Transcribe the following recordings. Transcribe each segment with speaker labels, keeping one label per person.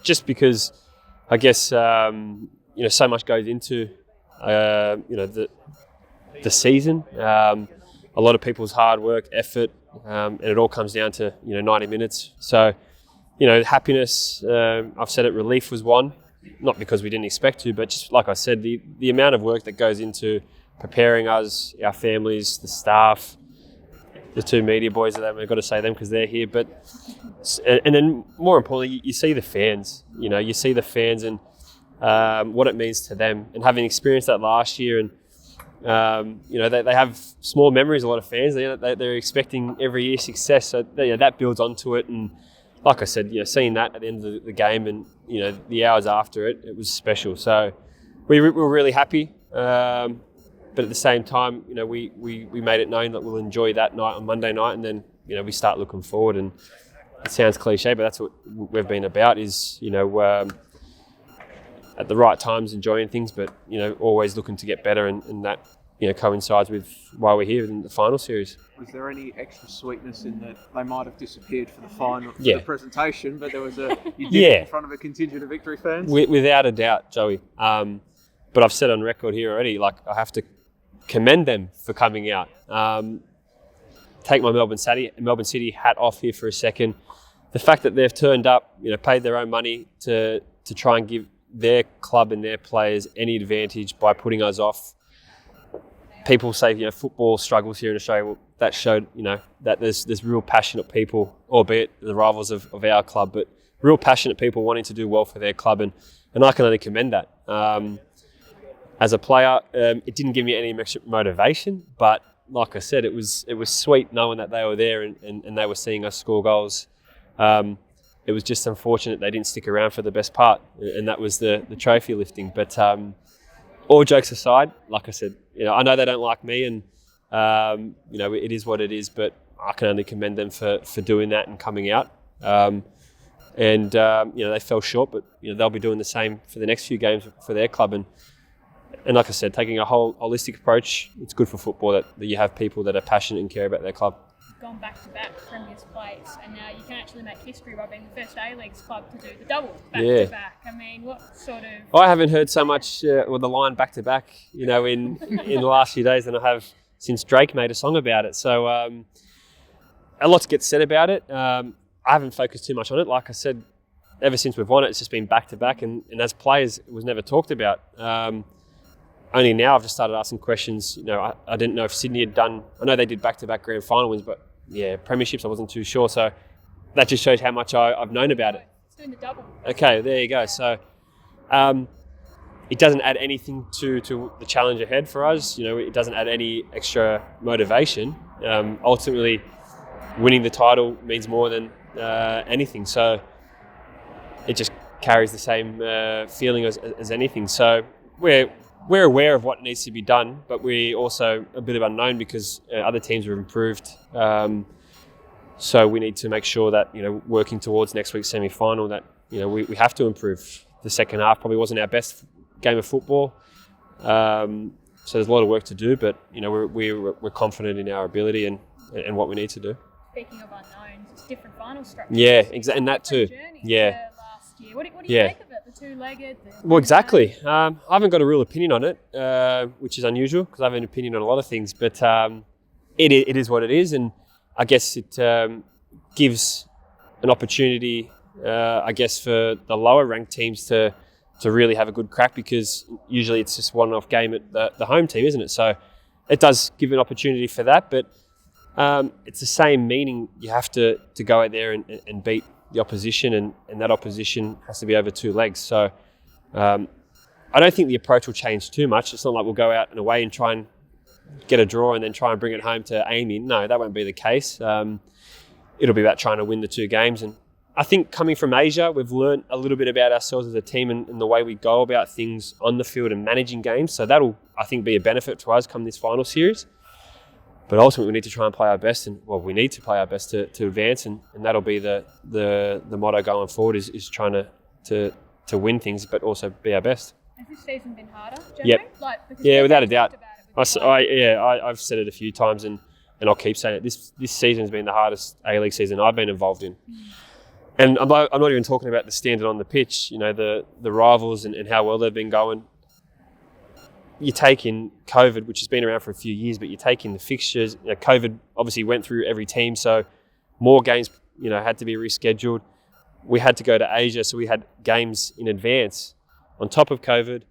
Speaker 1: just because I guess so much goes into the season. A lot of people's hard work, effort, and it all comes down to 90 minutes. So happiness. I've said it. Relief was one, not because we didn't expect to, but just like I said, the amount of work that goes into preparing us, our families, the staff, the two media boys that we've got to say them because they're here. But and then more importantly, you see the fans. You see the fans and what it means to them. And having experienced that last year, and they have small memories. A lot of fans, they're expecting every year success. So that builds onto it. And like I said, seeing that at the end of the game and the hours after it was special. So we were really happy. But at the same time, we made it known that we'll enjoy that night on Monday night, and then we start looking forward. And it sounds cliche, but that's what we've been about: is at the right times enjoying things, but always looking to get better, and that coincides with why we're here in the final series.
Speaker 2: Was there any extra sweetness in that they might have disappeared for the final, for the presentation, but there was you did it in front of a contingent of Victory fans?
Speaker 1: Without a doubt, Joey. But I've said on record here already, I have to commend them for coming out. Take my Melbourne City hat off here for a second. The fact that they've turned up, paid their own money to try and give their club and their players any advantage by putting us off. People say, football struggles here in Australia. Well, that showed, that there's real passionate people, albeit the rivals of our club, but real passionate people wanting to do well for their club, and I can only commend that. As a player, it didn't give me any extra motivation, but like I said, it was sweet knowing that they were there and they were seeing us score goals. It was just unfortunate they didn't stick around for the best part, and that was the trophy lifting. But all jokes aside, like I said, I know they don't like me, and it is what it is. But I can only commend them for doing that and coming out. They fell short, but they'll be doing the same for the next few games for their club. And like I said, taking a whole holistic approach, it's good for football that you have people that are passionate and care about their club.
Speaker 3: Gone back-to-back Premier's place, and now you can actually make history by being the first A-Leagues club to do the double back-to-back. I mean, what sort of...
Speaker 1: I haven't heard so much the line back-to-back, in the last few days than I have since Drake made a song about it. So a lot to get said about it. I haven't focused too much on it. Like I said, ever since we've won it, it's just been back-to-back, and as players, it was never talked about. Only now I've just started asking questions. I didn't know if Sydney had done... I know they did back-to-back grand final wins, but premierships I wasn't too sure. So that just shows how much I've known about it.
Speaker 3: It's doing the double.
Speaker 1: Okay, there you go. So it doesn't add anything to the challenge ahead for us. It doesn't add any extra motivation. Ultimately, winning the title means more than anything. So it just carries the same feeling as anything. So we're aware of what needs to be done, but we're also a bit of unknown because other teams have improved. So we need to make sure that, working towards next week's semi-final, that, we have to improve. The second half probably wasn't our best game of football. So there's a lot of work to do, but, we're confident in our ability and what we need to do.
Speaker 3: Speaking of unknowns, it's different final structures.
Speaker 1: Yeah, exactly, and that too.
Speaker 3: Yeah. Last year. What do you make of it? The two-legged?
Speaker 1: Well, exactly. I haven't got a real opinion on it, which is unusual because I have an opinion on a lot of things. But it is what it is, and I guess it gives an opportunity, for the lower-ranked teams to really have a good crack, because usually it's just one-off game at the home team, isn't it? So it does give an opportunity for that, but it's the same meaning. You have to go out there and beat the opposition, and that opposition has to be over two legs. So I don't think the approach will change too much. It's not like we'll go out and away and try and get a draw and then try and bring it home to AAMI. No, that won't be the case. It'll be about trying to win the two games. And I think coming from Asia, we've learned a little bit about ourselves as a team and the way we go about things on the field and managing games. So that'll, I think, be a benefit to us come this final series. But ultimately, we need to try and play our best, we need to play our best to advance, and that'll be the motto going forward is trying to win things, but also be our best.
Speaker 3: Has this season been harder, generally?
Speaker 1: Yep. Without a doubt. I've said it a few times, and I'll keep saying it. This season's been the hardest A-League season I've been involved in. And I'm not even talking about the standard on the pitch, the rivals and how well they've been going. You take in COVID, which has been around for a few years, but you take in the fixtures. COVID obviously went through every team, so more games, had to be rescheduled. We had to go to Asia, so we had games in advance. On top of COVID,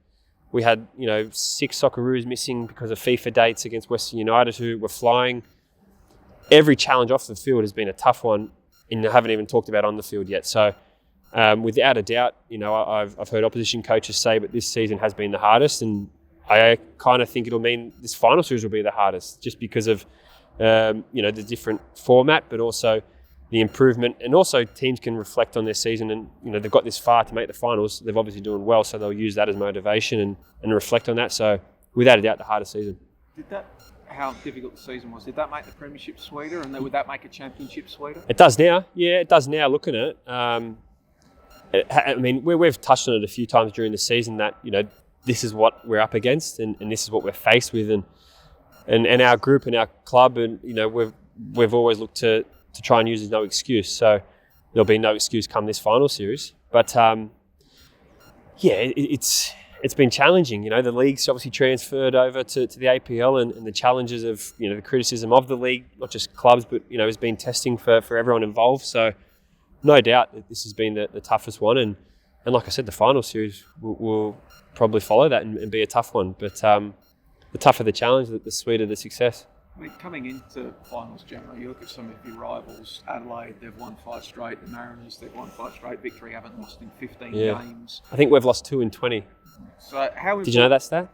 Speaker 1: we had, 6 Socceroos missing because of FIFA dates against Western United, who were flying. Every challenge off the field has been a tough one, and I haven't even talked about on the field yet. So, without a doubt, I've heard opposition coaches say, but this season has been the hardest, and I kind of think it'll mean this final series will be the hardest, just because of the different format, but also the improvement, and also teams can reflect on their season, and they've got this far to make the finals. They're obviously doing well, so they'll use that as motivation and reflect on that. So, without a doubt, the hardest season.
Speaker 2: How difficult the season was, did that make the premiership sweeter, and would that make a championship sweeter?
Speaker 1: It does now. Yeah, it does now, looking at it. We've touched on it a few times during the season that, this is what we're up against, and this is what we're faced with, and our group and our club, and we've always looked to try and use as no excuse. So there'll be no excuse come this final series. But it's been challenging. The league's obviously transferred over to the APL, and the challenges of the criticism of the league, not just clubs, but has been testing for everyone involved. So no doubt that this has been the toughest one, and like I said, the final series will probably follow that and be a tough one. But the tougher the challenge, the sweeter the success.
Speaker 2: Coming into finals, generally, you look at some of your rivals. Adelaide, they've won 5 straight. The Mariners, they've won 5 straight. Victory haven't lost in 15 games.
Speaker 1: I think we've lost 2 in 20.
Speaker 2: So
Speaker 1: did you know that stat?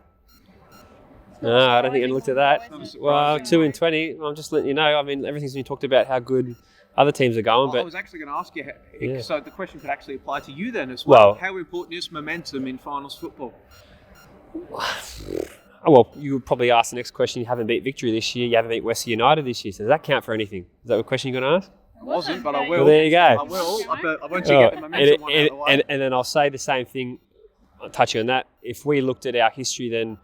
Speaker 1: No, I don't think I looked at that. Well, 2 in 20. I'm just letting you know. Everything's been talked about how good other teams are going. But
Speaker 2: I was actually going to ask you, so the question could actually apply to you then as well. How important is momentum in finals football?
Speaker 1: Well, you would probably ask the next question. You haven't beat Victory this year. You haven't beat Western United this year. So does that count for anything? Is that a question you're going to ask?
Speaker 2: It wasn't, but I will.
Speaker 1: Well, there you go.
Speaker 2: I will. I want you to get the momentum one out of the way.
Speaker 1: And then I'll say the same thing, touching on that. If we looked at our history, then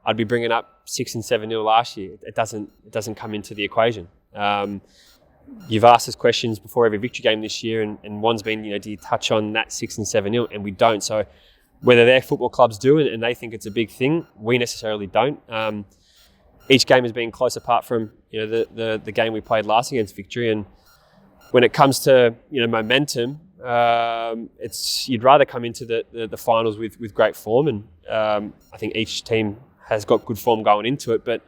Speaker 1: I'd be bringing up 6 and 7-0 last year. It doesn't come into the equation. You've asked us questions before every Victory game this year, and one's been, do you touch on that 6 and 7-0? And we don't. So whether their football clubs do it and they think it's a big thing, we necessarily don't. Each game has been close apart from the game we played last against Victory. And when it comes to momentum, you'd rather come into the finals with great form, and I think each team has got good form going into it. But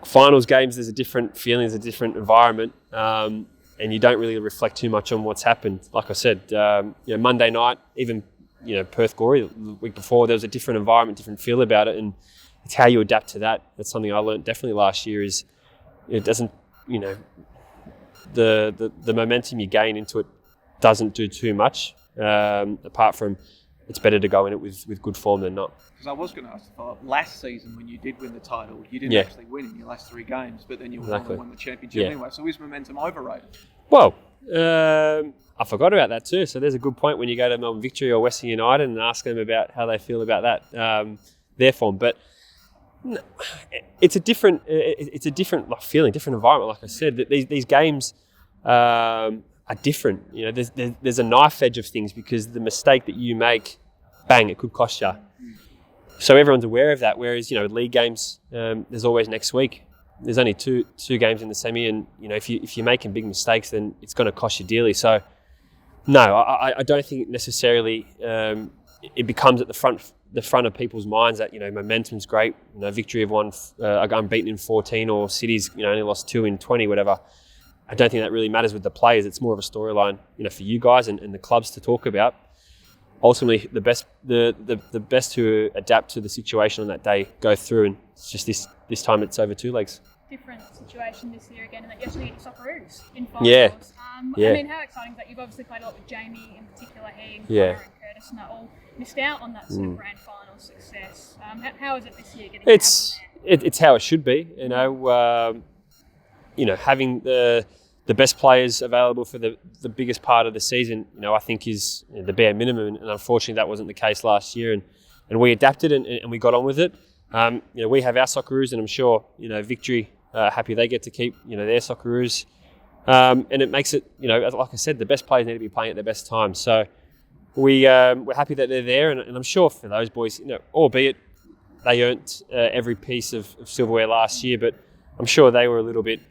Speaker 1: finals games, there's a different feeling, there's a different environment, and you don't really reflect too much on what's happened. Like I said, Monday night, even Perth Glory the week before, there was a different environment, different feel about it, and it's how you adapt to that. That's something I learned definitely last year. Is it doesn't, the momentum you gain into it doesn't do too much. Apart from, it's better to go in it with good form than not.
Speaker 2: Because I was going to ask the follow-up. Last season, when you did win the title, you didn't actually win in your last 3 games, but then you won the championship anyway. So is momentum overrated?
Speaker 1: Well, I forgot about that too. So there's a good point when you go to Melbourne Victory or Western United and ask them about how they feel about that, their form. But it's a different feeling, different environment. Like I said, that these games are different. There's a knife edge of things, because the mistake that you make, bang, it could cost you. So everyone's aware of that. Whereas league games, there's always next week. There's only two games in the semi, and if you're making big mistakes, then it's going to cost you dearly. So no, I don't think necessarily it becomes at the front of people's minds that momentum's great. Victory have won unbeaten in 14, or City's only lost 2 in 20, whatever. I don't think that really matters with the players. It's more of a storyline, for you guys and the clubs to talk about. Ultimately, the best who adapt to the situation on that day go through, and it's just this time it's over 2 legs.
Speaker 3: Different situation this year again, and that you actually get your Socceroos in finals. How exciting is that? You've obviously played a lot with Jamie in particular, he and Connor and Curtis, and they all missed out on that sort of grand final success. How is it this year getting
Speaker 1: it's how it should be, having the best players available for the biggest part of the season, I think is the bare minimum. And unfortunately, that wasn't the case last year. And we adapted and we got on with it. We have our Socceroos, and I'm sure, Victory, happy they get to keep, their Socceroos. And it makes it, like I said, the best players need to be playing at their best time. So we're happy that they're there, and I'm sure for those boys, albeit they earned every piece of silverware last year, but I'm sure they were a little bit,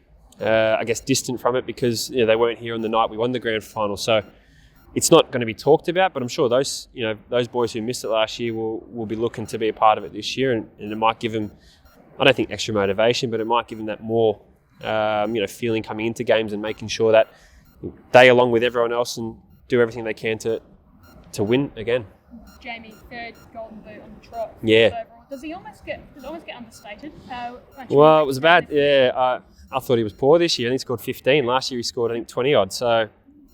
Speaker 1: distant from it because they weren't here on the night we won the grand final. So it's not going to be talked about, but I'm sure those boys who missed it last year will be looking to be a part of it this year, and it might give them, I don't think extra motivation, but it might give them that more, feeling coming into games and making sure that they, along with everyone else, and do everything they can to win again.
Speaker 3: Jamie, third golden boot on the trot.
Speaker 1: Yeah.
Speaker 3: Overall. Does it almost get understated?
Speaker 1: Well, it was bad. Yeah, I thought he was poor this year. I think he scored 15. Last year he scored, I think, 20 odd. So,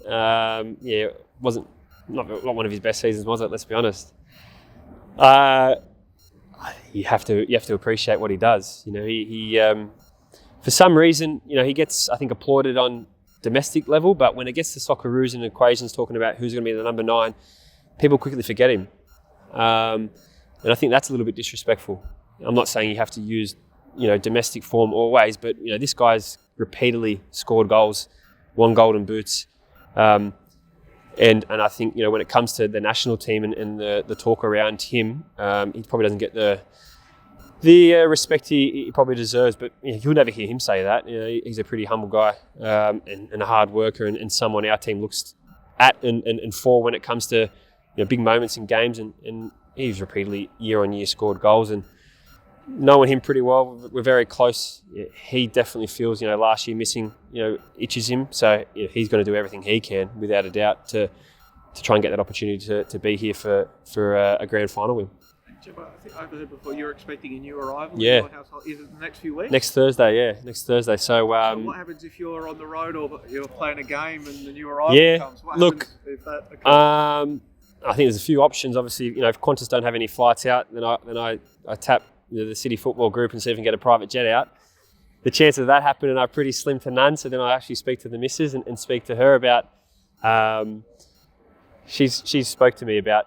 Speaker 1: it wasn't not one of his best seasons, was it? Let's be honest. You have to appreciate what he does. He for some reason, he gets, I think, applauded on domestic level, but when it gets to Socceroos and equations talking about who's going to be the number 9, people quickly forget him. And I think that's a little bit disrespectful. I'm not saying you have to use, domestic form always, but, this guy's repeatedly scored goals, won golden boots. And I think, when it comes to the national team and the talk around him, he probably doesn't get the respect he probably deserves, but you'll never hear him say that. He's a pretty humble guy and a hard worker, and someone our team looks at and for when it comes to big moments in games, and he's repeatedly year on year scored goals, and knowing him pretty well, we're very close. He definitely feels last year missing itches him, so he's going to do everything he can without a doubt to try and get that opportunity to be here for a grand final win.
Speaker 2: I think I overheard before you were expecting a new arrival.
Speaker 1: Yeah.
Speaker 2: In your household. Is it the next few weeks?
Speaker 1: Next Thursday. So,
Speaker 2: So what happens if you're on the road or you're playing a game and the new arrival comes? What
Speaker 1: look,
Speaker 2: happens if that occurs?
Speaker 1: I think there's a few options. Obviously, if Qantas don't have any flights out, then I tap the City Football Group and see if we can get a private jet out. The chances of that happening are pretty slim to none. So then I actually speak to the missus and speak to her about. She spoke to me about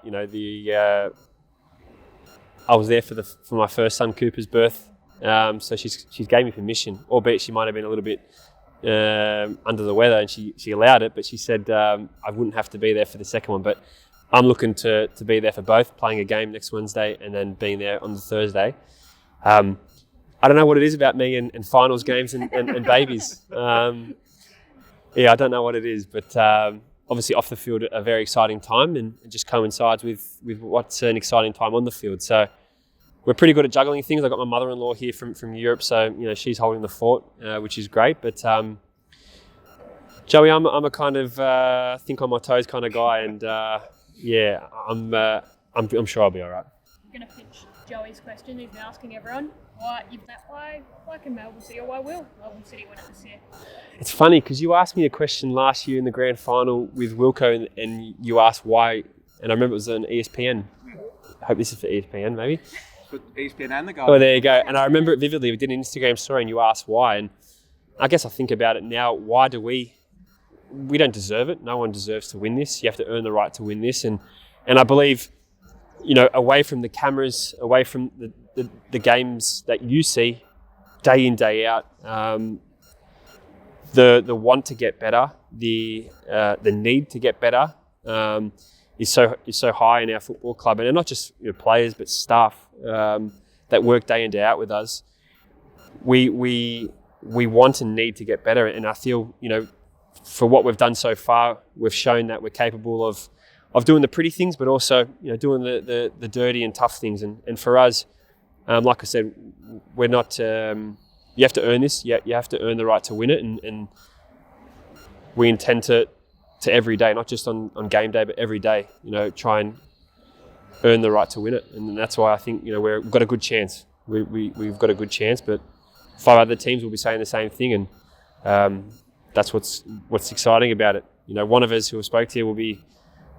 Speaker 1: I was there for my first son Cooper's birth, so she's gave me permission, albeit she might have been a little bit under the weather, and she allowed it. But she said I wouldn't have to be there for the second one, but I'm looking to be there for both, playing a game next Wednesday and then being there on the Thursday. I don't know what it is about me and finals games and babies. I don't know what it is, but obviously off the field a very exciting time, and it just coincides with what's an exciting time on the field. So we're pretty good at juggling things. I've got my mother-in-law here from Europe, so she's holding the fort, which is great. But Joey, I'm a kind of think on my toes kind of guy, and I'm sure I'll be all right.
Speaker 3: I'm going to pitch Joey's question. He's been asking everyone, why can Melbourne City, or why will Melbourne City win it this year?
Speaker 1: It's funny because you asked me a question last year in the grand final with Wilco, and you asked why, and I remember it was on ESPN. I hope this is for ESPN, maybe.
Speaker 2: For ESPN and the guy.
Speaker 1: Oh, there you go. And I remember it vividly. We did an Instagram story, and you asked why, and I guess I think about it now. Why do we don't deserve it? No one deserves to win this. You have to earn the right to win this, and I believe, away from the cameras, away from the games that you see day in, day out, the want to get better, the need to get better is so high in our football club, and not just players but staff that work day in, day out with us. We want and need to get better, and I feel for what we've done so far, we've shown that we're capable of doing the pretty things, but also doing the dirty and tough things. And for us, like I said, we're not. You have to earn this. You have to earn the right to win it, and we intend to every day, not just on game day, but every day. Try and earn the right to win it, and that's why I think we've got a good chance. We've got a good chance, but 5 other teams will be saying the same thing, and that's what's exciting about it. One of us who I spoke to will be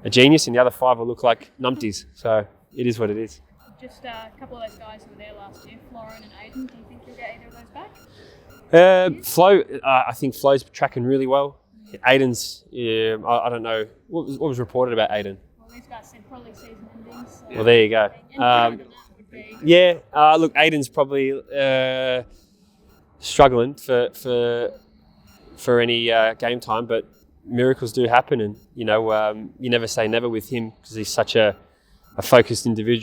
Speaker 1: a genius, and the other 5 will look like numpties. So it is what it is.
Speaker 3: Just a couple of those guys who were there last year, Florin and Aiden. Do you think you'll get either of those back?
Speaker 1: Flo, I think Flo's tracking really well. Aiden's, I don't know what was reported about Aiden.
Speaker 3: Well, these guys said probably season ending. So
Speaker 1: well, there you go. Look, Aiden's probably struggling for for any game time, but miracles do happen, and you never say never with him because he's such a focused individual.